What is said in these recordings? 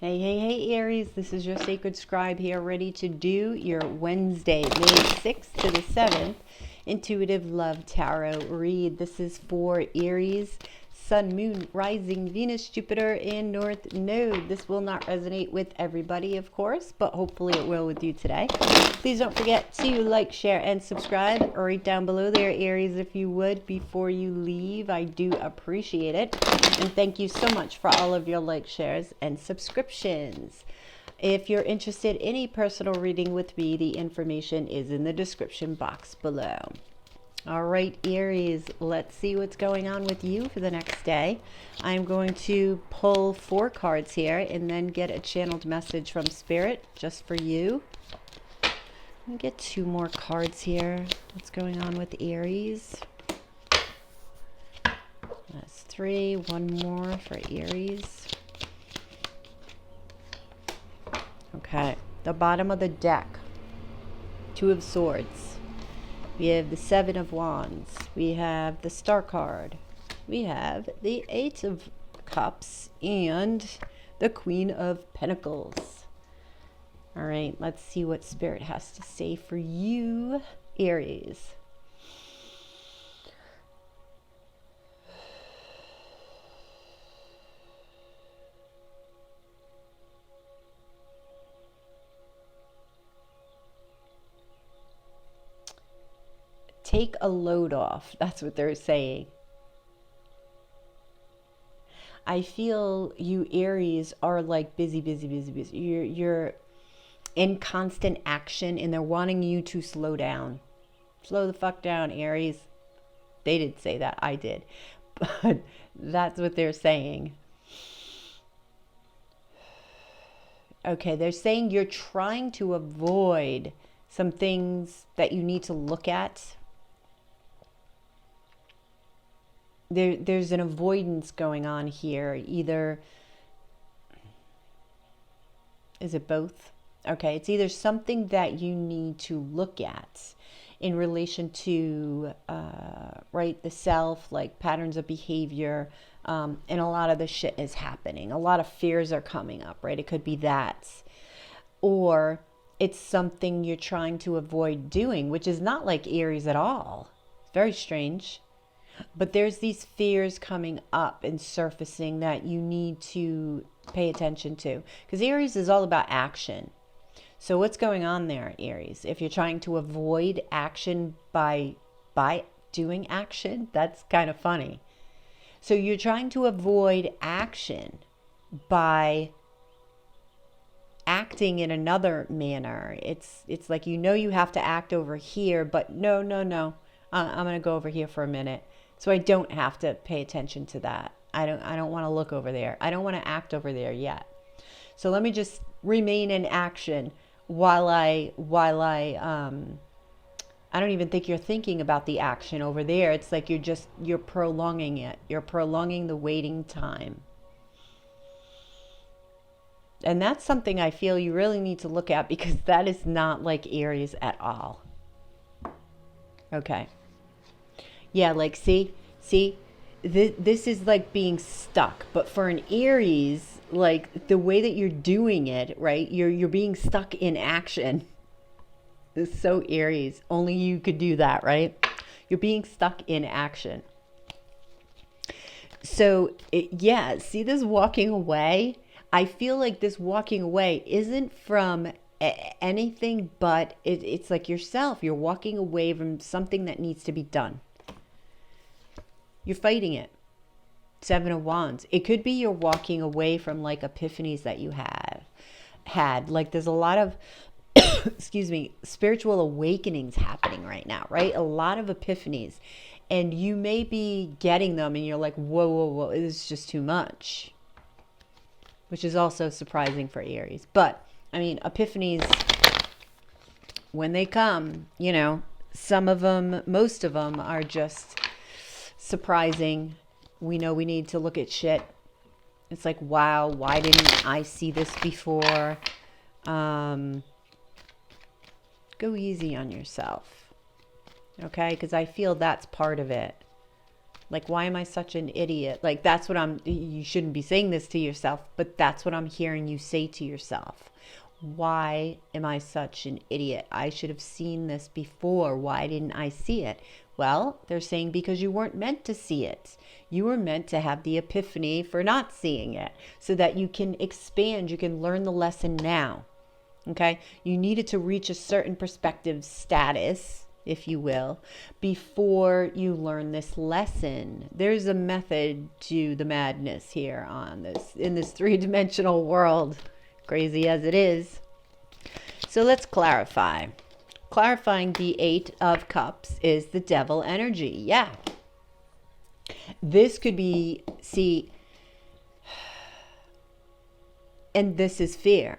Hey, hey, hey, Aries. This is your sacred scribe here, ready to do your Wednesday, May 6th to the 7th, Intuitive Love Tarot read. This is for Aries, Sun, Moon, Rising, Venus, Jupiter, and North Node. This will not resonate with everybody, of course, but hopefully it will with you today. Please don't forget to like, share, and subscribe right down below there, Aries, if you would, before you leave. I do appreciate it. And thank you so much for all of your likes, shares, and subscriptions. If you're interested in a personal reading with me, the information is in the description box below. All right, Aries, let's see what's going on with you for the next day. I'm going to pull 4 cards here and then get a channeled message from Spirit just for you. Let me get 2 more cards here. What's going on with Aries? That's 3. 1 more for Aries. Okay, the bottom of the deck. 2 of Swords. We have the 7 of Wands. We have the Star card. We have the 8 of Cups and the Queen of Pentacles. All right, let's see what Spirit has to say for you, Aries. Take a load off. That's what they're saying. I feel you Aries are like busy. You're in constant action and they're wanting you to slow down. Slow the fuck down, Aries. They did say that. I did. But that's what they're saying. Okay, they're saying you're trying to avoid some things that you need to look at. There's an avoidance going on here. Either, is it both? Okay, it's either something that you need to look at in relation to, right, the self, like patterns of behavior, and a lot of the shit is happening. A lot of fears are coming up, right? It could be that. Or it's something you're trying to avoid doing, which is not like Aries at all. It's very strange. But there's these fears coming up and surfacing that you need to pay attention to. Because Aries is all about action. So what's going on there, Aries? If you're trying to avoid action by doing action, that's kind of funny. So you're trying to avoid action by acting in another manner. It's like you have to act over here, but no. I'm going to go over here for a minute. So I don't have to pay attention to that. I don't want to look over there. I don't want to act over there yet. So let me just remain in action while I don't even think you're thinking about the action over there. It's like you're prolonging it. You're prolonging the waiting time. And that's something I feel you really need to look at, because that is not like Aries at all. Okay. Yeah, like, see, this is like being stuck. But for an Aries, like the way that you're doing it, right? You're being stuck in action. It's so Aries. Only you could do that, right? You're being stuck in action. So, yeah, see this walking away? I feel like this walking away isn't from anything but it's like yourself. You're walking away from something that needs to be done. You're fighting it. 7 of Wands. It could be you're walking away from like epiphanies that you had. Like there's a lot of, excuse me, spiritual awakenings happening right now, right? A lot of epiphanies. And you may be getting them and you're like, whoa, this is just too much. Which is also surprising for Aries. But, I mean, epiphanies, when they come, some of them, most of them are just surprising. We know we need to look at shit. It's like, wow, why didn't I see this before? Go easy on yourself. Okay? Because I feel that's part of it. Like, why am I such an idiot? Like, that's what you shouldn't be saying this to yourself, but that's what I'm hearing you say to yourself. Why am I such an idiot? I should have seen this before. Why didn't I see it? Well, they're saying because you weren't meant to see it. You were meant to have the epiphany for not seeing it so that you can expand, you can learn the lesson now. Okay? You needed to reach a certain perspective status, if you will, before you learn this lesson. There's a method to the madness here in this three-dimensional world, crazy as it is. So let's clarify. Clarifying the Eight of Cups is the devil energy. Yeah. This could be, and this is fear.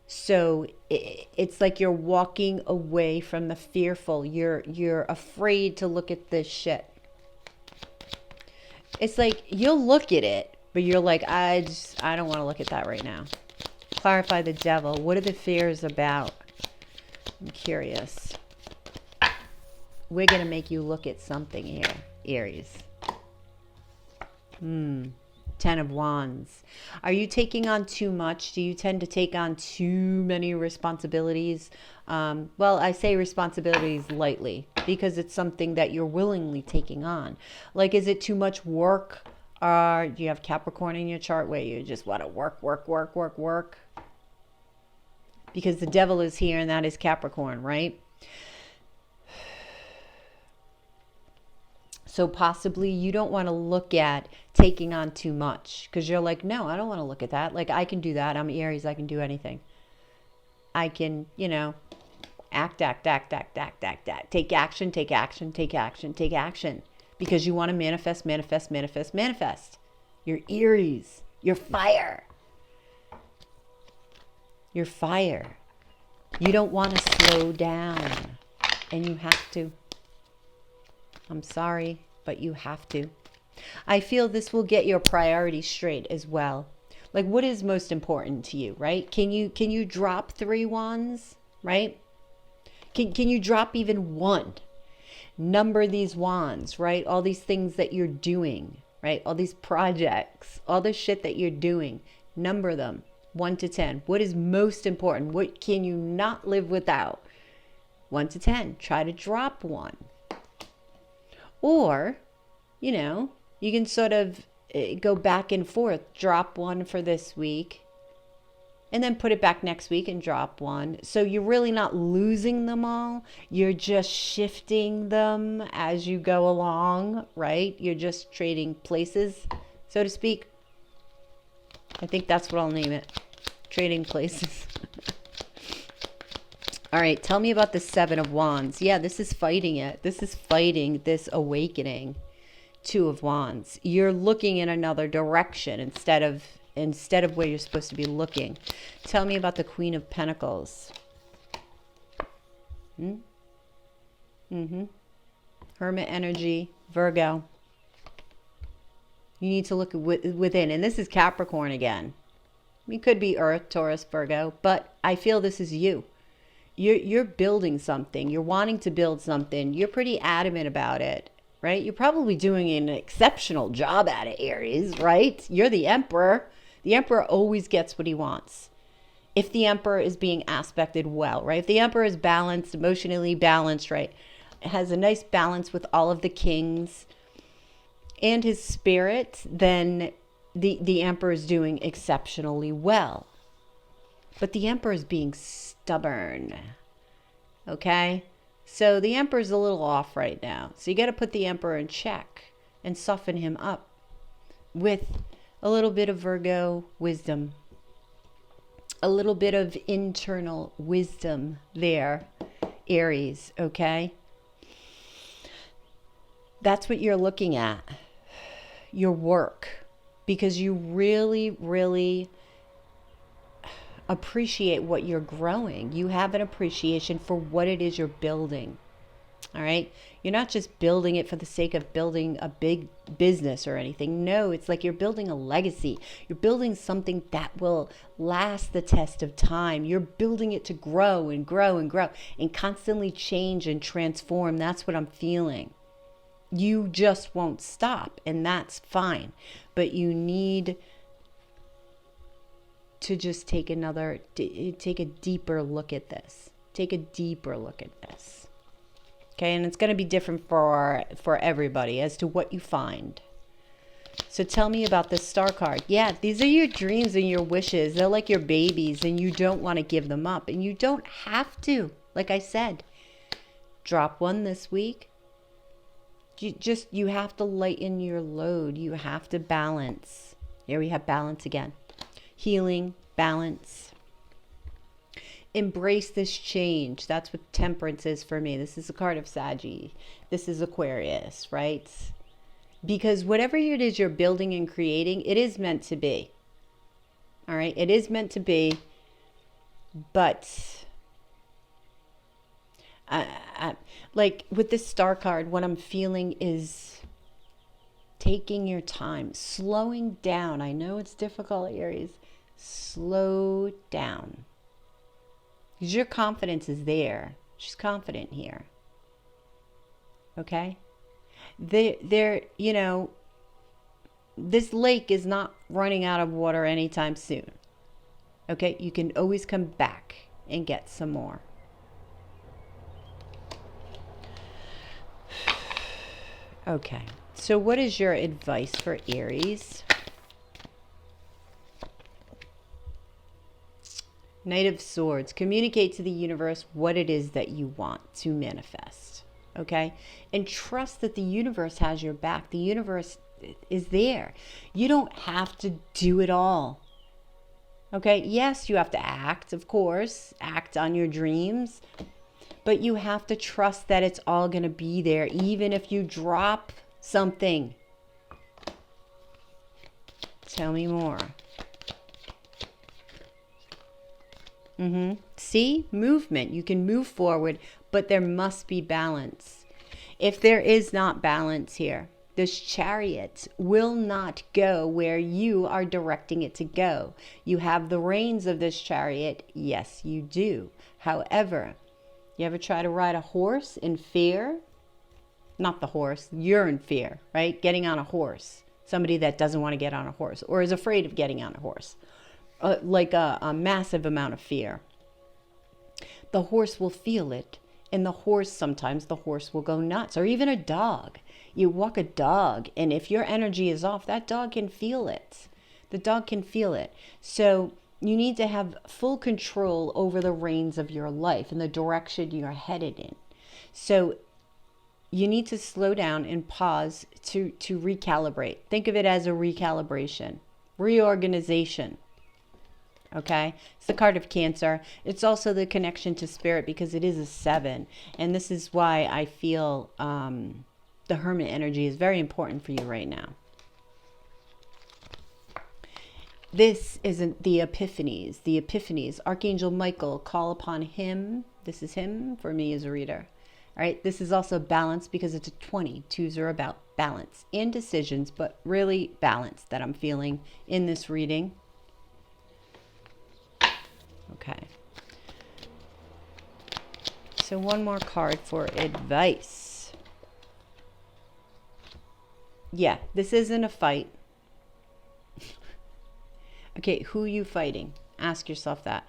So it's like you're walking away from the fearful. You're afraid to look at this shit. It's like you'll look at it, but you're like, I don't want to look at that right now. Clarify the devil. What are the fears about? I'm curious. We're going to make you look at something here, Aries. 10 of Wands. Are you taking on too much? Do you tend to take on too many responsibilities? Well, I say responsibilities lightly because it's something that you're willingly taking on. Like, is it too much work? Do you have Capricorn in your chart where you just want to work? Because the devil is here and that is Capricorn, right? So possibly you don't want to look at taking on too much because you're like, no, I don't want to look at that. Like, I can do that. I'm Aries. I can do anything. I can, act. Take action. Because you want to manifest. You're Aries. You're fire. You're fire. You don't want to slow down. And you have to. I'm sorry, but you have to. I feel this will get your priorities straight as well. Like, what is most important to you, right? Can you drop 3 wands, right? Can you drop even one? Number these wands, right? All these things that you're doing, right? All these projects, all the shit that you're doing, number them 1 to 10. What is most important? What can you not live without? 1 to 10. Try to drop one. Or, you can sort of go back and forth. Drop one for this week and then put it back next week and drop one. So you're really not losing them all. You're just shifting them as you go along, right? You're just trading places, so to speak. I think that's what I'll name it. Trading places. All right, tell me about the 7 of Wands. Yeah, this is fighting it. This is fighting this awakening. 2 of Wands. You're looking in another direction instead of where you're supposed to be looking. Tell me about the Queen of Pentacles. Hermit energy, Virgo. You need to look within. And this is Capricorn again. It could be Earth, Taurus, Virgo. But I feel this is you. You're building something. You're wanting to build something. You're pretty adamant about it, right? You're probably doing an exceptional job at it, Aries, right? You're the Emperor. The Emperor always gets what he wants. If the Emperor is being aspected well, right? If the Emperor is balanced, emotionally balanced, right? It has a nice balance with all of the kings and his spirit, then the Emperor is doing exceptionally well. But the Emperor is being stubborn. Okay? So the Emperor's a little off right now. So you got to put the Emperor in check and soften him up with a little bit of Virgo wisdom. A little bit of internal wisdom there, Aries, okay? That's what you're looking at. Your work. Because you really, really appreciate what you're growing. You have an appreciation for what it is you're building. All right? You're not just building it for the sake of building a big business or anything. No, it's like you're building a legacy. You're building something that will last the test of time. You're building it to grow and grow and grow and constantly change and transform. That's what I'm feeling. You just won't stop, and that's fine. But you need to just take a deeper look at this. Take a deeper look at this. Okay, and it's going to be different for everybody as to what you find. So tell me about this star card. Yeah, these are your dreams and your wishes. They're like your babies, and you don't want to give them up. And you don't have to. Like I said, drop one this week. You have to lighten your load. You have to balance. Here we have balance again. Healing, balance. Embrace this change. That's what temperance is for me. This is a card of Saggy. This is Aquarius, right? Because whatever it is you're building and creating, it is meant to be. All right? It is meant to be. But like with this star card, what I'm feeling is taking your time, slowing down. I know it's difficult, Aries. Slow down. Because your confidence is there. She's confident here. Okay? You know, this lake is not running out of water anytime soon. Okay? You can always come back and get some more. Okay. So what is your advice for Aries? Knight of Swords. Communicate to the universe what it is that you want to manifest. Okay? And trust that the universe has your back. The universe is there. You don't have to do it all. Okay? Yes, you have to act, of course. Act on your dreams. But you have to trust that it's all going to be there, even if you drop something. Tell me more. See? Movement. You can move forward, but there must be balance. If there is not balance here, this chariot will not go where you are directing it to go. You have the reins of this chariot. Yes, you do. However, you ever try to ride a horse in fear? Not the horse. You're in fear, right? Getting on a horse. Somebody that doesn't want to get on a horse or is afraid of getting on a horse. Like a massive amount of fear. The horse will feel it. And sometimes the horse will go nuts. Or even a dog. You walk a dog, and if your energy is off, that dog can feel it. The dog can feel it. So you need to have full control over the reins of your life and the direction you're headed in. So you need to slow down and pause to recalibrate. Think of it as a recalibration, reorganization. Okay, it's the card of Cancer. It's also the connection to spirit because it is a 7. And this is why I feel the Hermit energy is very important for you right now. This isn't the Epiphanies. The Epiphanies, Archangel Michael, call upon him. This is him for me as a reader. All right, this is also balance because it's a 20. 2s are about balance and decisions, but really balance that I'm feeling in this reading. Okay. So one more card for advice. Yeah, this isn't a fight. Okay, who are you fighting? Ask yourself that.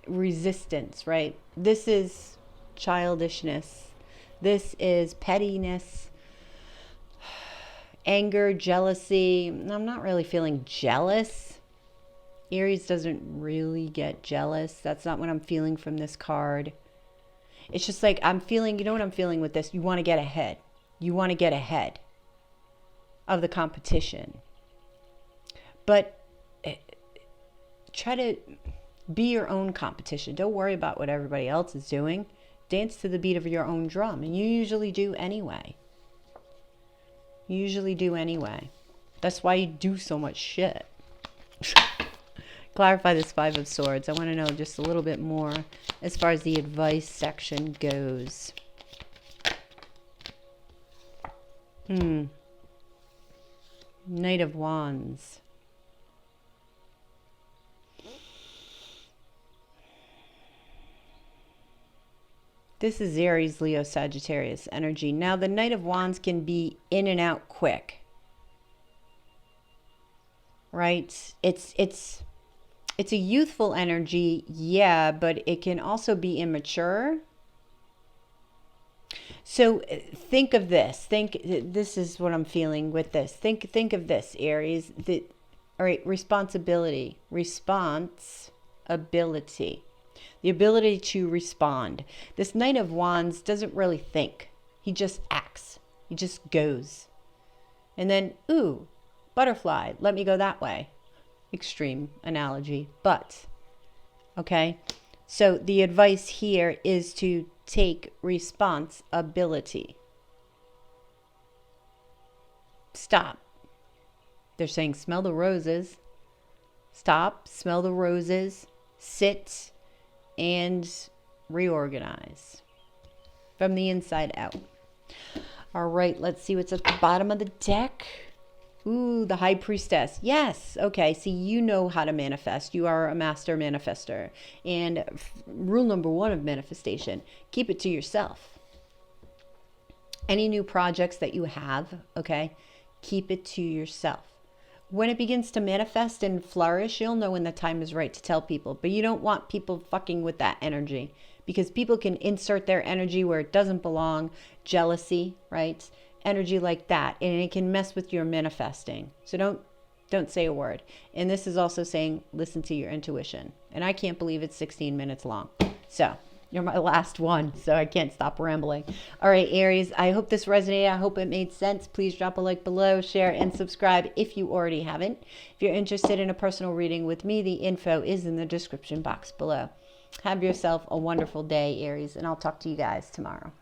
Resistance, right? This is childishness. This is pettiness. Anger, jealousy. I'm not really feeling jealous. Aries doesn't really get jealous. That's not what I'm feeling from this card. It's just like I'm feeling, you know what I'm feeling with this? You want to get ahead. You want to get ahead of the competition. But try to be your own competition. Don't worry about what everybody else is doing. Dance to the beat of your own drum. And you usually do anyway. You usually do anyway. That's why you do so much shit. Clarify this 5 of Swords. I want to know just a little bit more as far as the advice section goes. Knight of Wands. This is Aries, Leo, Sagittarius energy. Now, the Knight of Wands can be in and out quick, right? It's a youthful energy, yeah, but it can also be immature. So think of this. This is what I'm feeling with this. Think of this, Aries. All right, responsibility, the ability to respond. This Knight of Wands doesn't really think. He just acts. He just goes. And then, ooh, butterfly, let me go that way. Extreme analogy, but okay. So the advice here is to take responsibility. Stop. They're saying smell the roses. Stop, smell the roses, sit, and reorganize from the inside out. All right, let's see what's at the bottom of the deck. Ooh, the High Priestess. Yes. Okay. See, you know how to manifest. You are a master manifester. And rule number 1 of manifestation, keep it to yourself. Any new projects that you have, okay, keep it to yourself. When it begins to manifest and flourish, you'll know when the time is right to tell people. But you don't want people fucking with that energy, because people can insert their energy where it doesn't belong. Jealousy, right? Energy like that, and it can mess with your manifesting. So don't say a word. And this is also saying listen to your intuition. And I can't believe it's 16 minutes long. So you're my last one, so I can't stop rambling. All right, Aries, I hope this resonated. I hope it made sense. Please drop a like below, share, and subscribe if you already haven't. If you're interested in a personal reading with me, the info is in the description box below. Have yourself a wonderful day, Aries, and I'll talk to you guys tomorrow.